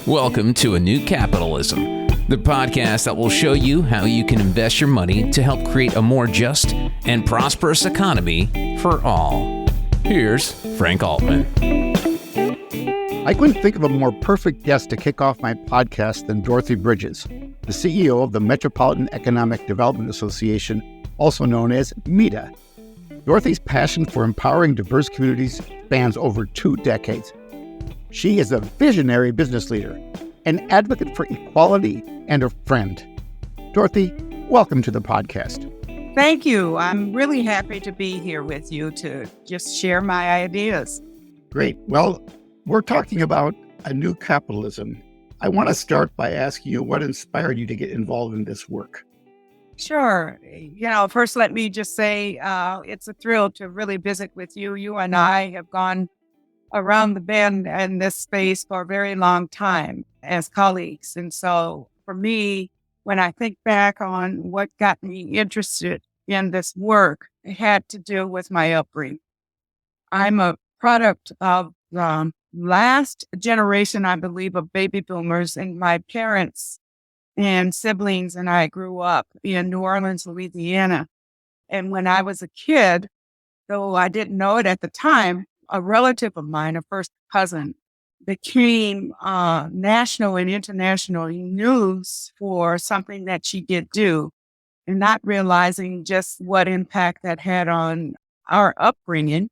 Welcome to A New Capitalism, the podcast that will show you how you can invest your money to help create a more just and prosperous economy for all. Here's Frank Altman. I couldn't think of a more perfect guest to kick off my podcast than Dorothy Bridges, the CEO of the Metropolitan Economic Development Association, also known as MEDA. Dorothy's passion for empowering diverse communities spans over 2 decades. She is a visionary business leader, an advocate for equality, and a friend. Dorothy, welcome to the podcast. Thank you. I'm really happy to be here with you to just share my ideas. Great. Well, we're talking about a new capitalism. I want to start by asking you what inspired you to get involved in this work. Sure. First, let me just say it's a thrill to really visit with you. You and I have gone around the bend in this space for a very long time as colleagues. And so for me, when I think back on what got me interested in this work, it had to do with my upbringing. I'm a product of the last generation, I believe, of baby boomers, and my parents and siblings and I grew up in New Orleans, Louisiana. And when I was a kid, though I didn't know it at the time, a relative of mine, a first cousin, became national and international news for something that she did do, and not realizing just what impact that had on our upbringing,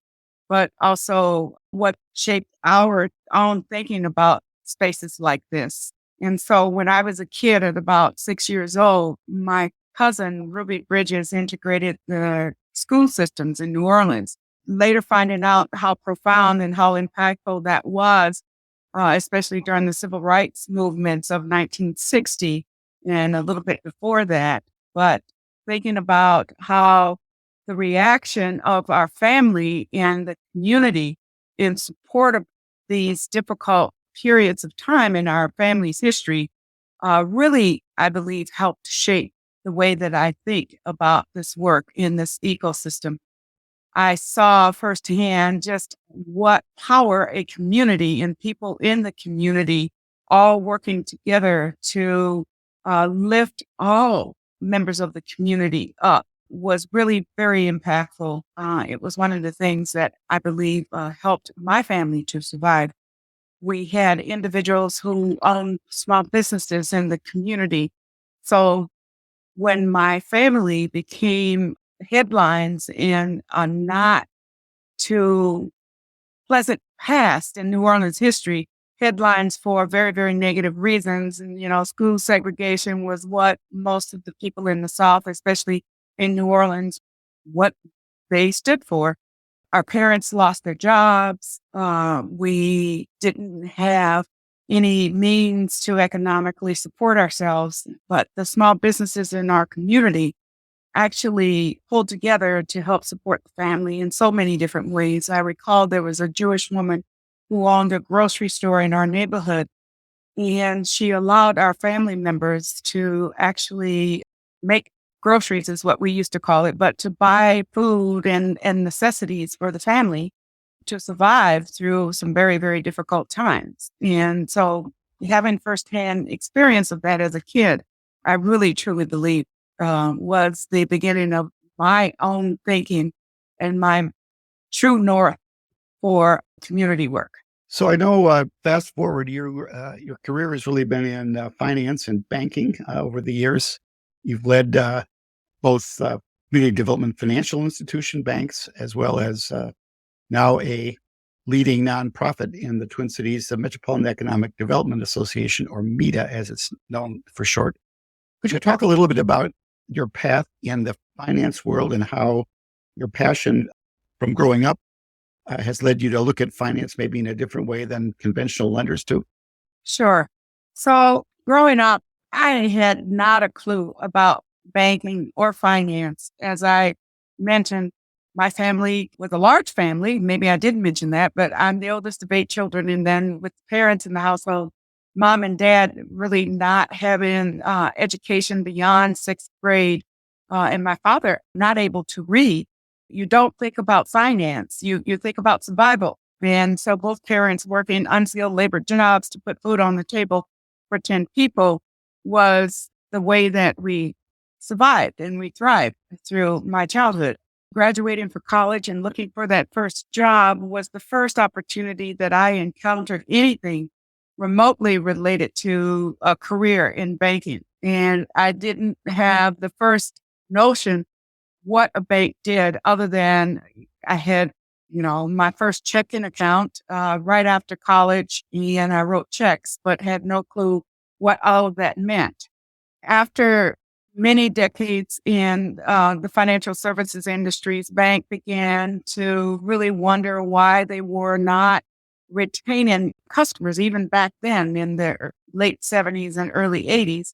but also what shaped our own thinking about spaces like this. And so when I was a kid at about 6 years old, my cousin, Dorothy Bridges, integrated the school systems in New Orleans. Later finding out how profound and how impactful that was, especially during the civil rights movements of 1960 and a little bit before that. But thinking about how the reaction of our family and the community in support of these difficult periods of time in our family's history really, I believe, helped shape the way that I think about this work in this ecosystem. I saw firsthand just what power a community and people in the community all working together to lift all members of the community up was really very impactful. It was one of the things that I believe helped my family to survive. We had individuals who owned small businesses in the community. So when my family became headlines in a not too pleasant past in New Orleans history, headlines for very, very negative reasons. And, school segregation was what most of the people in the South, especially in New Orleans, what they stood for. Our parents lost their jobs. We didn't have any means to economically support ourselves, but the small businesses in our community actually pulled together to help support the family in so many different ways. I recall there was a Jewish woman who owned a grocery store in our neighborhood, and she allowed our family members to actually make groceries, is what we used to call it, but to buy food and necessities for the family to survive through some very, very difficult times. And so having firsthand experience of that as a kid, I really, truly believe was the beginning of my own thinking and my true north for community work. So I know, fast forward, your career has really been in finance and banking over the years. You've led both community development financial institution banks, as well as now a leading nonprofit in the Twin Cities, the Metropolitan Economic Development Association, or MEDA, as it's known for short. Could you talk a little bit about your path in the finance world and how your passion from growing up has led you to look at finance maybe in a different way than conventional lenders do? Sure. So growing up, I had not a clue about banking or finance. As I mentioned, my family was a large family. Maybe I didn't mention that, but I'm the oldest of 8 children. And then with parents in the household, mom and dad really not having education beyond 6th grade, and my father not able to read. you don't think about finance. You think about survival. And so both parents working unskilled labor jobs to put food on the table for 10 people was the way that we survived and we thrived through my childhood. Graduating for college and looking for that first job was the first opportunity that I encountered anything remotely related to a career in banking. And I didn't have the first notion what a bank did other than I had, my first checking account right after college, and I wrote checks, but had no clue what all of that meant. After many decades in the financial services industries, bank began to really wonder why they were not retaining customers, even back then in the late 70s and early 80s.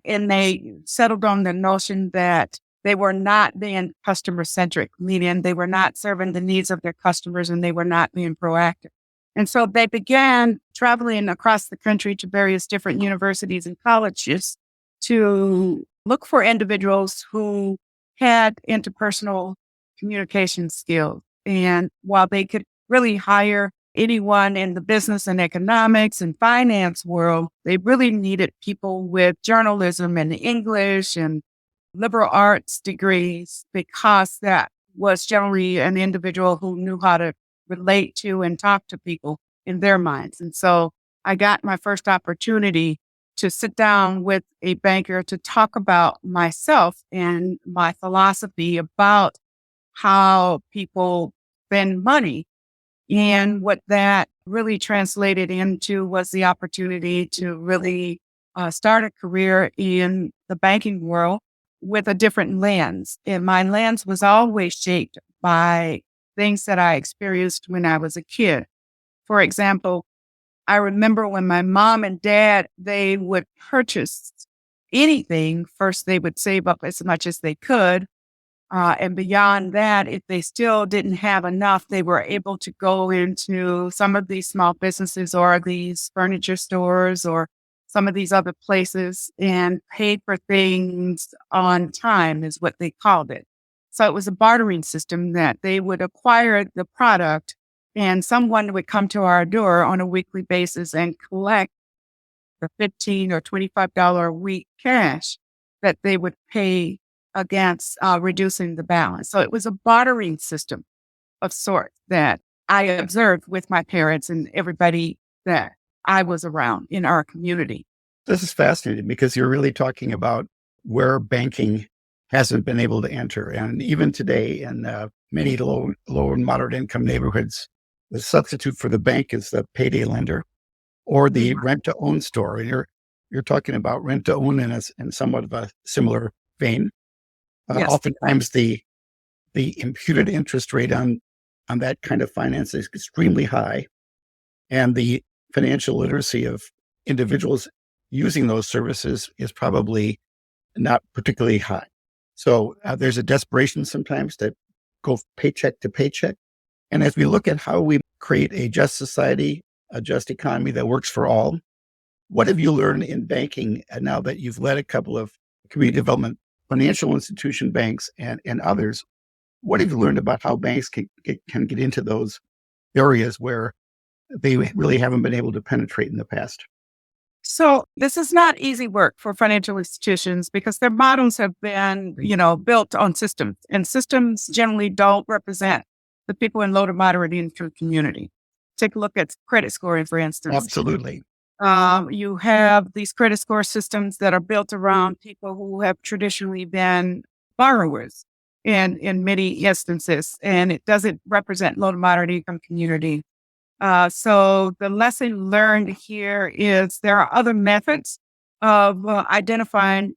And they settled on the notion that they were not being customer centric, meaning they were not serving the needs of their customers and they were not being proactive. And so they began traveling across the country to various different universities and colleges to look for individuals who had interpersonal communication skills. And while they could really hire anyone in the business and economics and finance world, they really needed people with journalism and English and liberal arts degrees, because that was generally an individual who knew how to relate to and talk to people in their minds. And so I got my first opportunity to sit down with a banker to talk about myself and my philosophy about how people spend money. And what that really translated into was the opportunity to really start a career in the banking world with a different lens. And my lens was always shaped by things that I experienced when I was a kid. For example, I remember when my mom and dad, they would purchase anything. First, they would save up as much as they could. And beyond that, if they still didn't have enough, they were able to go into some of these small businesses or these furniture stores or some of these other places and paid for things on time is what they called it. So it was a bartering system that they would acquire the product and someone would come to our door on a weekly basis and collect the $15 or $25 a week cash that they would pay against reducing the balance. So it was a bartering system of sorts that I observed with my parents and everybody that I was around in our community. This is fascinating because you're really talking about where banking hasn't been able to enter. And even today in many low and moderate income neighborhoods, the substitute for the bank is the payday lender or the rent to own store. And you're talking about rent to own in somewhat of a similar vein. Yes. Oftentimes the imputed interest rate on that kind of finance is extremely high. And the financial literacy of individuals using those services is probably not particularly high. So there's a desperation sometimes to go paycheck to paycheck. And as we look at how we create a just society, a just economy that works for all, what have you learned in banking now that you've led a couple of community development financial institution banks and others? What have you learned about how banks can get into those areas where they really haven't been able to penetrate in the past? So this is not easy work for financial institutions because their models have been, built on systems, and systems generally don't represent the people in low to moderate income community. Take a look at credit scoring, for instance. Absolutely. You have these credit score systems that are built around people who have traditionally been borrowers in many instances, and it doesn't represent low to moderate income community. So the lesson learned here is there are other methods of identifying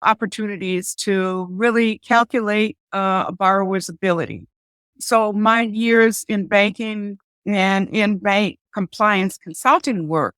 opportunities to really calculate a borrower's ability. So my years in banking and in bank compliance consulting work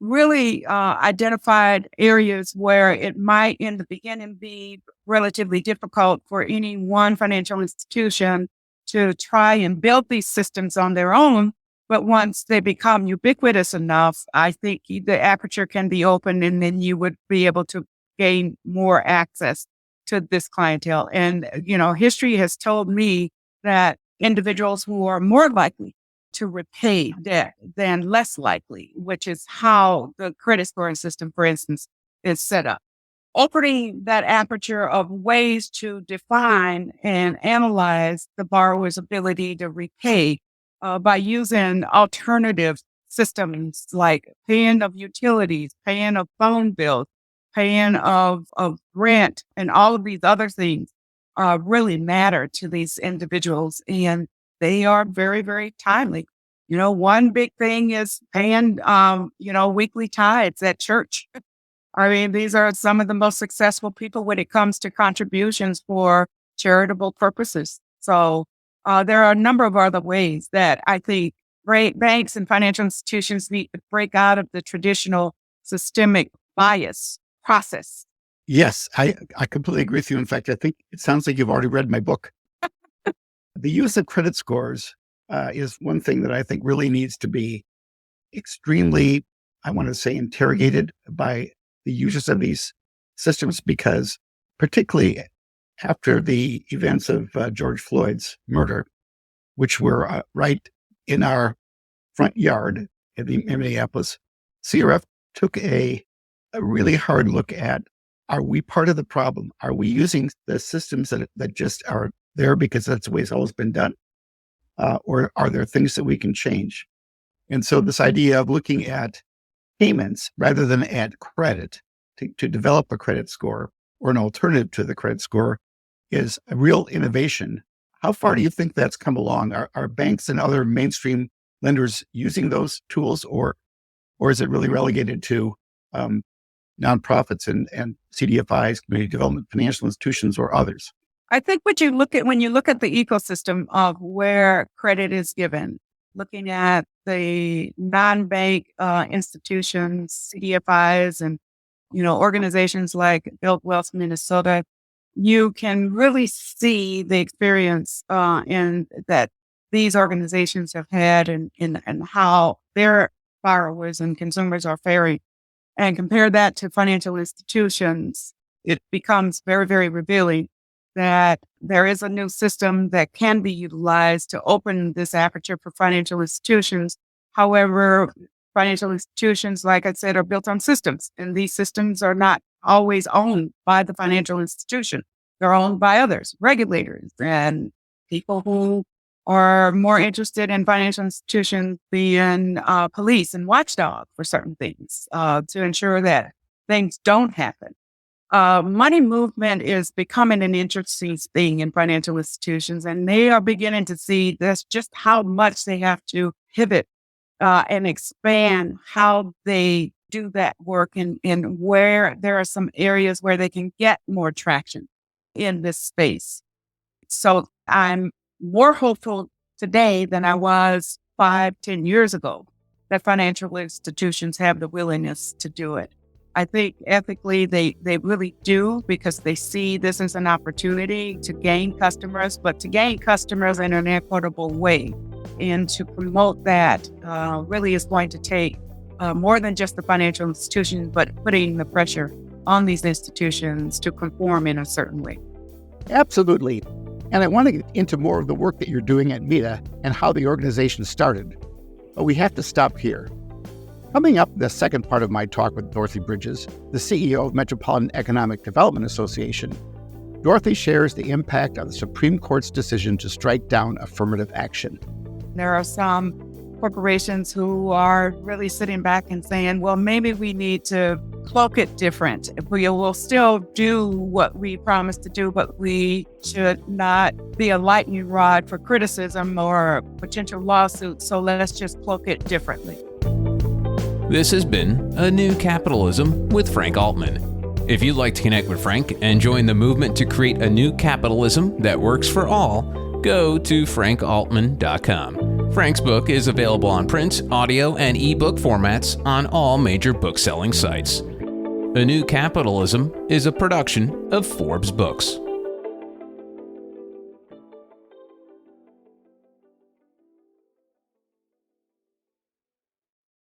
really identified areas where it might in the beginning be relatively difficult for any one financial institution to try and build these systems on their own. But once they become ubiquitous enough, I think the aperture can be open and then you would be able to gain more access to this clientele. And, history has told me that individuals who are more likely to repay debt than less likely, which is how the credit scoring system, for instance, is set up. Opening that aperture of ways to define and analyze the borrower's ability to repay by using alternative systems like paying of utilities, paying of phone bills, paying of rent, and all of these other things really matter to these individuals. And they are very, very timely. One big thing is paying, weekly tithes at church. I mean, these are some of the most successful people when it comes to contributions for charitable purposes. So there are a number of other ways that I think banks and financial institutions need to break out of the traditional systemic bias process. Yes, I completely agree with you. In fact, I think it sounds like you've already read my book. The use of credit scores is one thing that I think really needs to be extremely, I want to say, interrogated by the users of these systems, because particularly after the events of George Floyd's murder, which were right in our front yard in Minneapolis, CRF took a really hard look at, are we part of the problem? Are we using the systems that just are there because that's the way it's always been done? Or are there things that we can change? And so this idea of looking at payments rather than at credit to develop a credit score or an alternative to the credit score is a real innovation. How far do you think that's come along? Are banks and other mainstream lenders using those tools, or is it really relegated to nonprofits and CDFIs, community development financial institutions, or others? I think when you look at the ecosystem of where credit is given, looking at the non-bank institutions, CDFIs, and organizations like Build Wealth Minnesota, you can really see the experience in that these organizations have had and how their borrowers and consumers are faring, and compare that to financial institutions. It becomes very, very revealing that there is a new system that can be utilized to open this aperture for financial institutions. However, financial institutions, like I said, are built on systems, and these systems are not always owned by the financial institution. They're owned by others, regulators, and people who are more interested in financial institutions being police and watchdog for certain things to ensure that things don't happen. Money movement is becoming an interesting thing in financial institutions, and they are beginning to see that's just how much they have to pivot and expand how they do that work, and where there are some areas where they can get more traction in this space. So I'm more hopeful today than I was 5-10 years ago that financial institutions have the willingness to do it. I think ethically they really do, because they see this as an opportunity to gain customers, but to gain customers in an equitable way. And to promote that really is going to take more than just the financial institutions, but putting the pressure on these institutions to conform in a certain way. Absolutely. And I want to get into more of the work that you're doing at MEDA and how the organization started. But we have to stop here. Coming up, the second part of my talk with Dorothy Bridges, the CEO of Metropolitan Economic Development Association, Dorothy shares the impact of the Supreme Court's decision to strike down affirmative action. There are some corporations who are really sitting back and saying, well, maybe we need to cloak it different. We will still do what we promised to do, but we should not be a lightning rod for criticism or potential lawsuits. So let's just cloak it differently. This has been A New Capitalism with Frank Altman. If you'd like to connect with Frank and join the movement to create a new capitalism that works for all, go to frankaltman.com. Frank's book is available on print, audio, and ebook formats on all major book-selling sites. A New Capitalism is a production of Forbes Books.